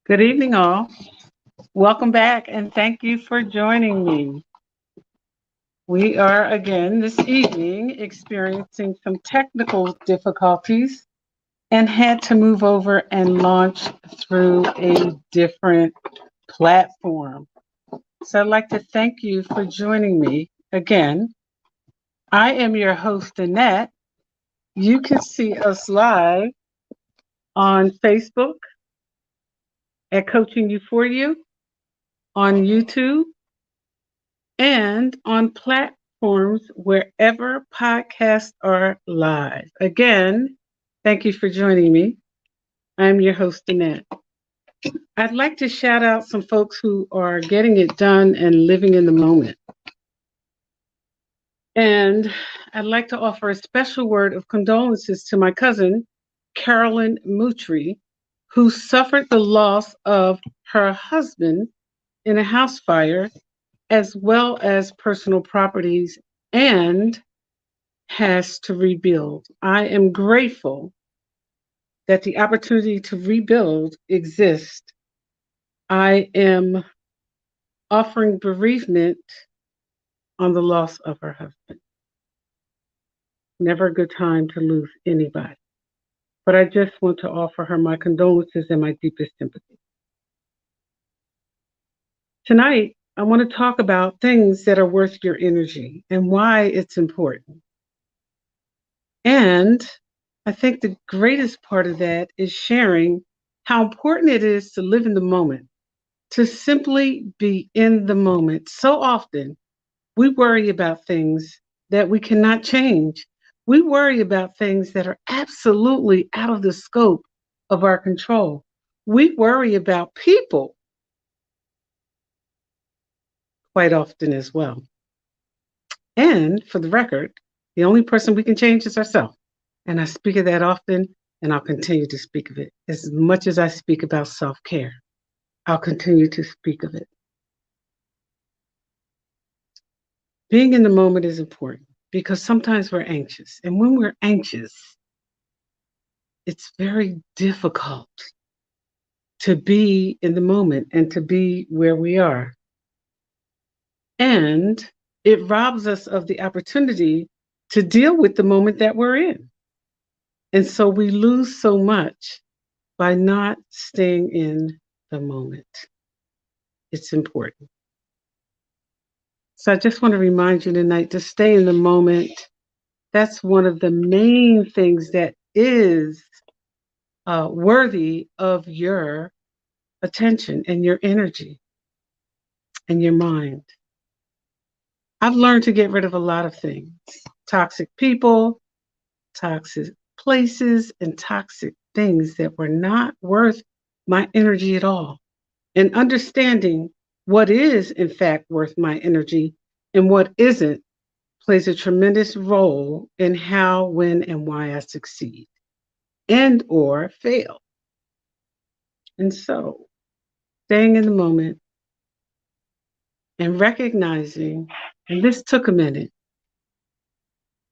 Good evening, all. Welcome back, and thank you for joining me. We are again this evening experiencing some technical difficulties and had to move over and launch through a different platform. So I'd like to thank you for joining me again. I am your host, Annette. You can see us live on Facebook at CoachingU4U, on YouTube, and on platforms wherever podcasts are live. Again, thank you for joining me. I'm your host, Annette. I'd like to shout out some folks who are getting it done and living in the moment. And I'd like to offer a special word of condolences to my cousin, Carolyn Moutry, who suffered the loss of her husband in a house fire, as well as personal properties, and has to rebuild. I am grateful that the opportunity to rebuild exists. I am offering bereavement on the loss of her husband. Never a good time to lose anybody. But I just want to offer her my condolences and my deepest sympathy. Tonight, I want to talk about things that are worth your energy and why it's important. And I think the greatest part of that is sharing how important it is to live in the moment, to simply be in the moment. So often, we worry about things that we cannot change. We worry about things that are absolutely out of the scope of our control. We worry about people quite often as well. And for the record, the only person we can change is ourselves. And I speak of that often, and I'll continue to speak of it. As much as I speak about self care, I'll continue to speak of it. Being in the moment is important because sometimes we're anxious. And when we're anxious, it's very difficult to be in the moment and to be where we are. And it robs us of the opportunity to deal with the moment that we're in. And so we lose so much by not staying in the moment. It's important. So I just want to remind you tonight to stay in the moment. That's one of the main things that is worthy of your attention and your energy and your mind. I've learned to get rid of a lot of things: toxic people, toxic places, and toxic things that were not worth my energy at all. And understanding what is, in fact, worth my energy and what isn't plays a tremendous role in how, when, and why I succeed and or fail. And so, staying in the moment and recognizing, and this took a minute,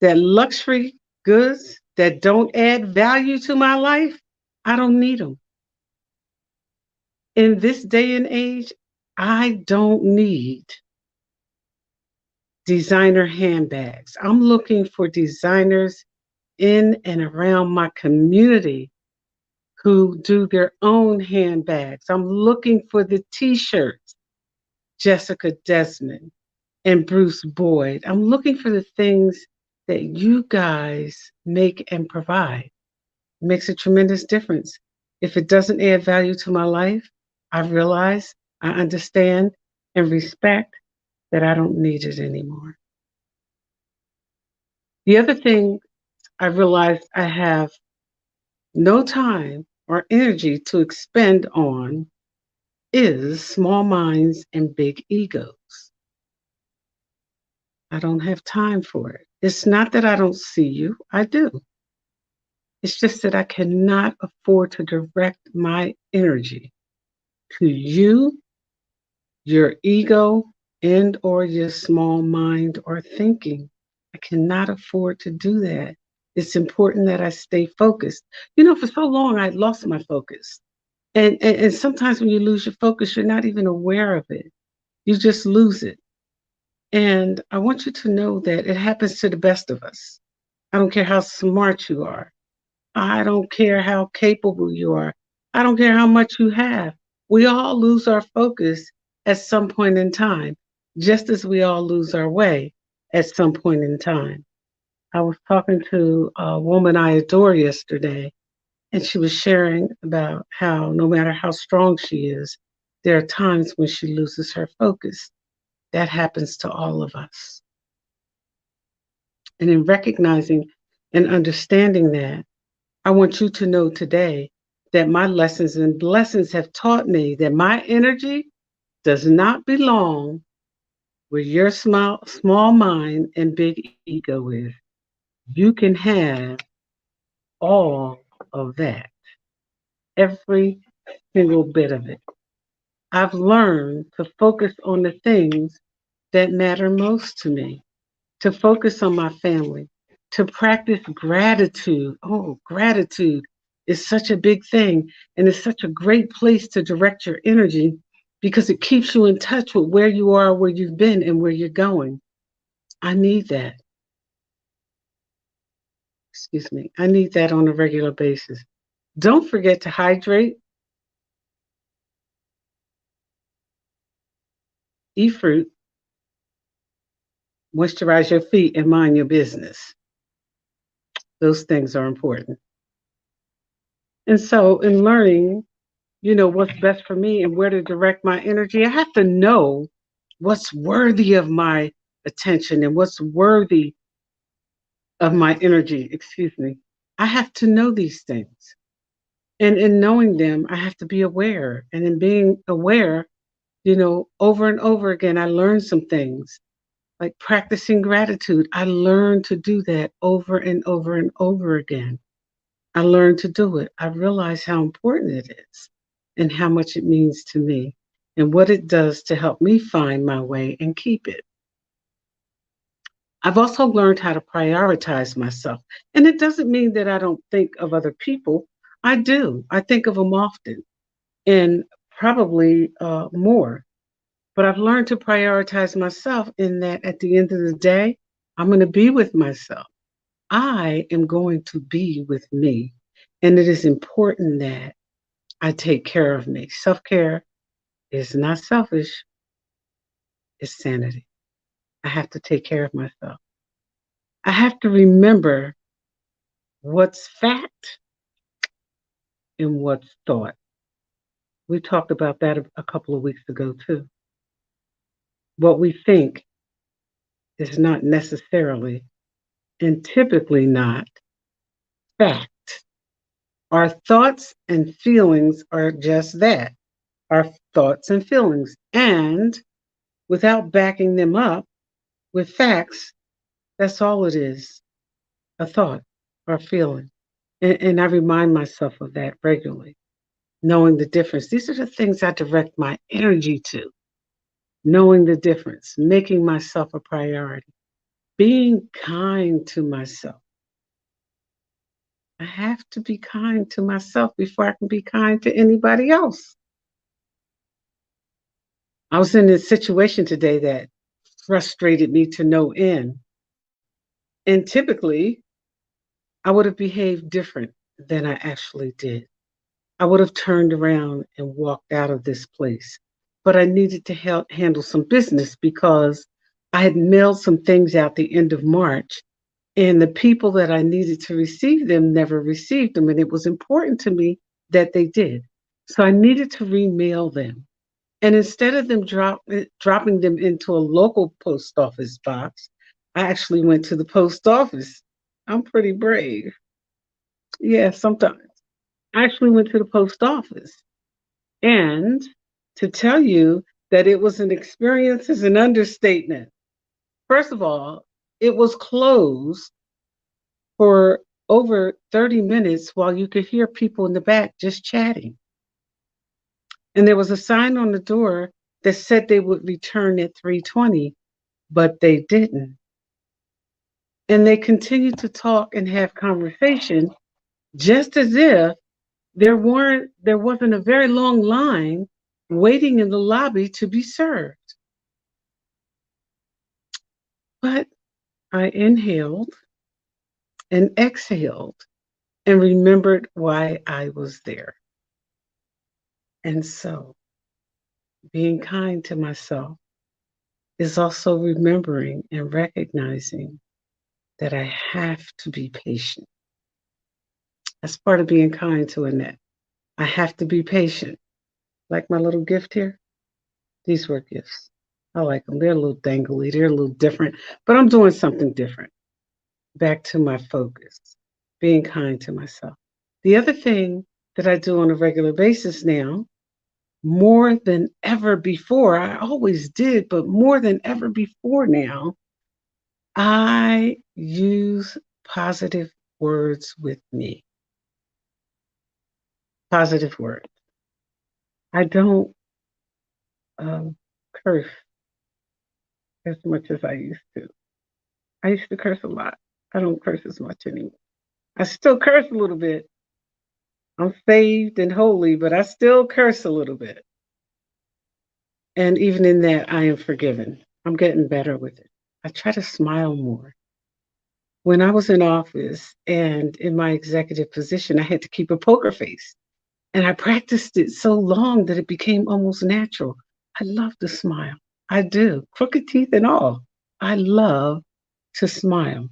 that luxury goods that don't add value to my life, I don't need them. In this day and age, I don't need designer handbags. I'm looking for designers in and around my community who do their own handbags. I'm looking for the t-shirts, Jessica Desmond and Bruce Boyd. I'm looking for the things that you guys make and provide. It makes a tremendous difference. If it doesn't add value to my life, I realize, I understand, and respect that I don't need it anymore. The other thing I realized I have no time or energy to expend on is small minds and big egos. I don't have time for it. It's not that I don't see you, I do. It's just that I cannot afford to direct my energy to you, your ego, and or your small mind or thinking. I cannot afford to do that. It's important that I stay focused. For so long I lost my focus. And sometimes when you lose your focus, you're not even aware of it. You just lose it. And I want you to know that it happens to the best of us. I don't care how smart you are. I don't care how capable you are. I don't care how much you have. We all lose our focus at some point in time, just as we all lose our way at some point in time. I was talking to a woman I adore yesterday, and she was sharing about how no matter how strong she is, there are times when she loses her focus. That happens to all of us. And in recognizing and understanding that, I want you to know today that my lessons and blessings have taught me that my energy does not belong where your small mind and big ego is. You can have all of that, every single bit of it. I've learned to focus on the things that matter most to me, to focus on my family, to practice gratitude. Oh, gratitude is such a big thing, and it's such a great place to direct your energy because it keeps you in touch with where you are, where you've been, and where you're going. I need that. Excuse me. I need that on a regular basis. Don't forget to hydrate, eat fruit, moisturize your feet, and mind your business. Those things are important. And so, in learning, what's best for me and where to direct my energy, I have to know what's worthy of my attention and what's worthy of my energy. Excuse me. I have to know these things. And in knowing them, I have to be aware. And in being aware, over and over again, I learned some things like practicing gratitude. I learned to do that over and over and over again. I learned to do it. I realized how important it is and how much it means to me and what it does to help me find my way and keep it. I've also learned how to prioritize myself. And it doesn't mean that I don't think of other people. I do. I think of them often and probably more. But I've learned to prioritize myself in that at the end of the day, I'm going to be with myself. I am going to be with me. And it is important that I take care of me. Self care is not selfish, it's sanity. I have to take care of myself. I have to remember what's fact and what's thought. We talked about that a couple of weeks ago, too. What we think is not necessarily and typically not fact. Our thoughts and feelings are just that, our thoughts and feelings. And without backing them up with facts, that's all it is, a thought or feeling. And I remind myself of that regularly, knowing the difference. These are the things I direct my energy to, knowing the difference, making myself a priority, being kind to myself. I have to be kind to myself before I can be kind to anybody else. I was in a situation today that frustrated me to no end. And typically, I would have behaved different than I actually did. I would have turned around and walked out of this place. But I needed to handle some business because I had mailed some things out the end of March, and the people that I needed to receive them never received them. And it was important to me that they did. So I needed to remail them. And instead of them dropping them into a local post office box, I actually went to the post office. I'm pretty brave. Yeah, sometimes. I actually went to the post office. And to tell you that it was an experience is an understatement. First of all, it was closed for over 30 minutes while you could hear people in the back just chatting. And there was a sign on the door that said they would return at 3:20, but they didn't. And they continued to talk and have conversation just as if There wasn't a very long line waiting in the lobby to be served. But I inhaled and exhaled and remembered why I was there. And so being kind to myself is also remembering and recognizing that I have to be patient. That's part of being kind to Annette. I have to be patient. Like my little gift here, these were gifts. I like them. They're a little dangly, they're a little different, but I'm doing something different. Back to my focus, being kind to myself. The other thing that I do on a regular basis now, more than ever before, I always did, but more than ever before now, I use positive words with me. Positive words. I don't curse as much as I used to. I used to curse a lot. I don't curse as much anymore. I still curse a little bit. I'm saved and holy, but I still curse a little bit. And even in that, I am forgiven. I'm getting better with it. I try to smile more. When I was in office and in my executive position, I had to keep a poker face. And I practiced it so long that it became almost natural. I love to smile. I do, crooked teeth and all. I love to smile.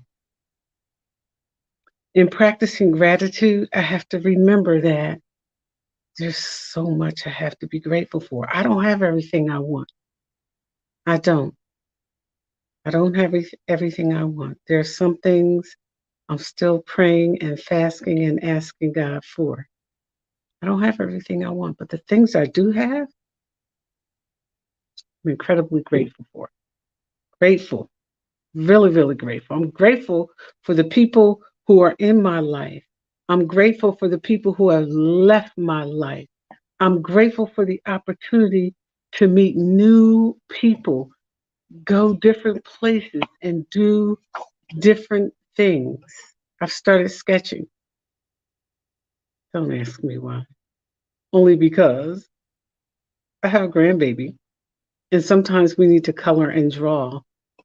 In practicing gratitude, I have to remember that there's so much I have to be grateful for. I don't have everything I want. I don't. I don't have everything I want. There are some things I'm still praying and fasting and asking God for. I don't have everything I want, but the things I do have, I'm incredibly grateful for. Grateful, really, really grateful. I'm grateful for the people who are in my life. I'm grateful for the people who have left my life. I'm grateful for the opportunity to meet new people, go different places, and do different things. I've started sketching. Don't ask me why. Only because I have a grandbaby, and sometimes we need to color and draw,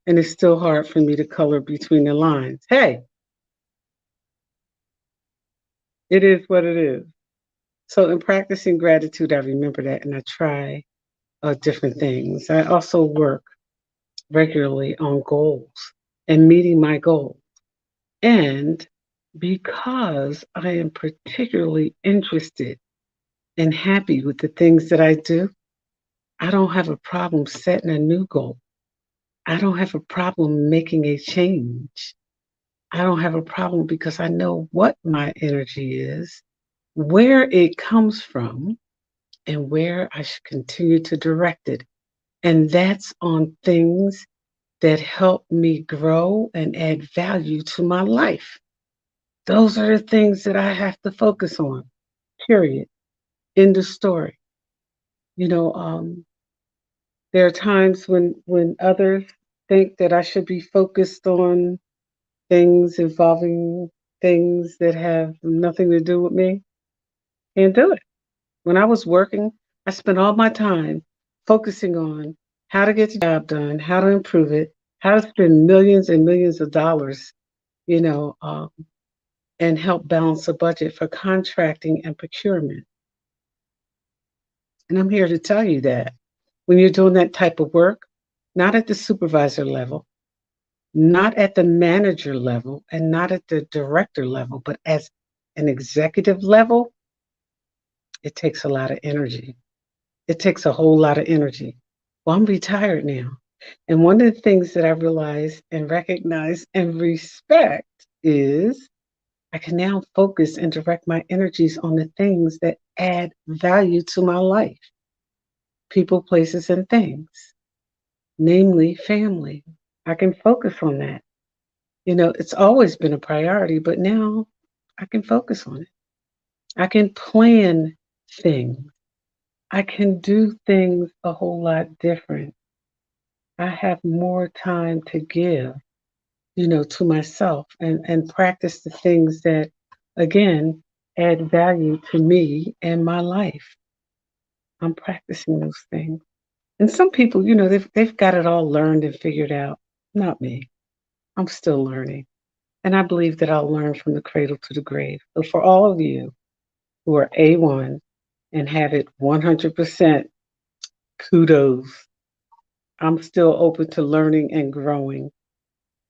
and it's still hard for me to color between the lines. Hey, it is what it is. So, in practicing gratitude, I remember that and I try different things. I also work regularly on goals and meeting my goals. And because I am particularly interested and happy with the things that I do, I don't have a problem setting a new goal. I don't have a problem making a change. I don't have a problem because I know what my energy is, where it comes from, and where I should continue to direct it. And that's on things that help me grow and add value to my life. Those are the things that I have to focus on, period. In the story. You know, there are times when others think that I should be focused on things involving things that have nothing to do with me. Can't do it. When I was working, I spent all my time focusing on how to get the job done, how to improve it, how to spend millions and millions of dollars, you know, and help balance a budget for contracting and procurement. And I'm here to tell you that when you're doing that type of work, not at the supervisor level, not at the manager level, and not at the director level, but as an executive level, it takes a lot of energy. It takes a whole lot of energy. Well, I'm retired now. And one of the things that I realize and recognize and respect is I can now focus and direct my energies on the things that add value to my life, people, places, and things, namely family. I can focus on that. You know, it's always been a priority, but now I can focus on it. I can plan things. I can do things a whole lot different. I have more time to give, you know, to myself and practice the things that, again, add value to me and my life. I'm practicing those things. And some people, they've got it all learned and figured out. Not me. I'm still learning. And I believe that I'll learn from the cradle to the grave. So for all of you who are A1 and have it 100%, kudos. I'm still open to learning and growing.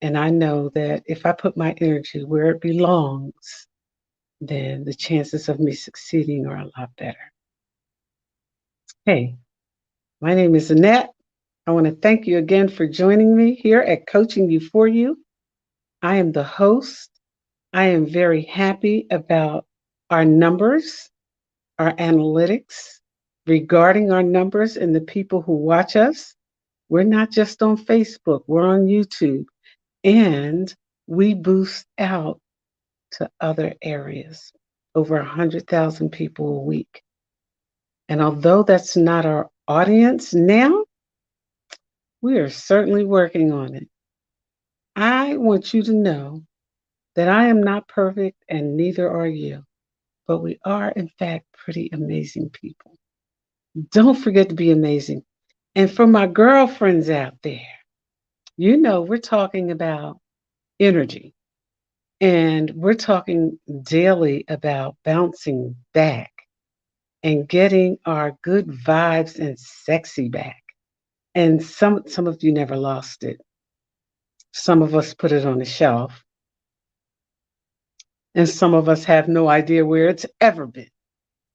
And I know that if I put my energy where it belongs, then the chances of me succeeding are a lot better. Hey, my name is Annette. I want to thank you again for joining me here at CoachingU4U. I am the host. I am very happy about our numbers, our analytics regarding our numbers and the people who watch us. We're not just on Facebook, we're on YouTube, and we boost out to other areas. Over 100,000 people a week. And although that's not our audience now, we are certainly working on it. I want you to know that I am not perfect and neither are you, but we are, in fact, pretty amazing people. Don't forget to be amazing. And for my girlfriends out there, we're talking about energy and we're talking daily about bouncing back and getting our good vibes and sexy back. And some of you never lost it. Some of us put it on the shelf, and some of us have no idea where it's ever been.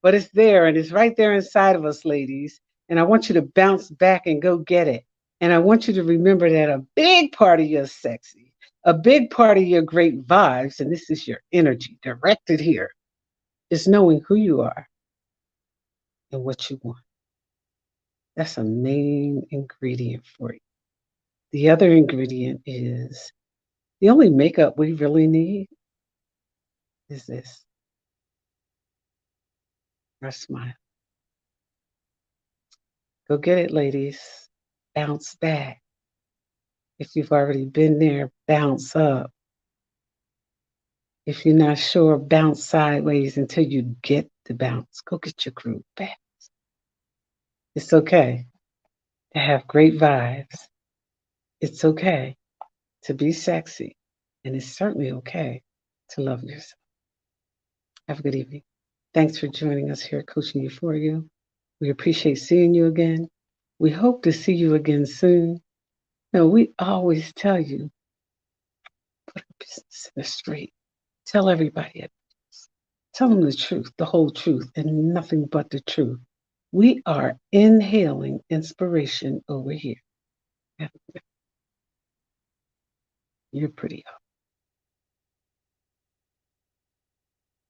But it's there and it's right there inside of us, ladies. And I want you to bounce back and go get it. And I want you to remember that a big part of your sexy, a big part of your great vibes, and this is your energy directed here, is knowing who you are and what you want. That's a main ingredient for you. The other ingredient is the only makeup we really need is this, our smile. Go get it, ladies. Bounce back. If you've already been there, bounce up. If you're not sure, bounce sideways until you get the bounce. Go get your groove back. It's okay to have great vibes. It's okay to be sexy. And it's certainly okay to love yourself. Have a good evening. Thanks for joining us here at CoachingU4U. We appreciate seeing you again. We hope to see you again soon. No, we always tell you, put our business in the street. Tell everybody it. Tell them the truth, the whole truth, and nothing but the truth. We are inhaling inspiration over here. You're pretty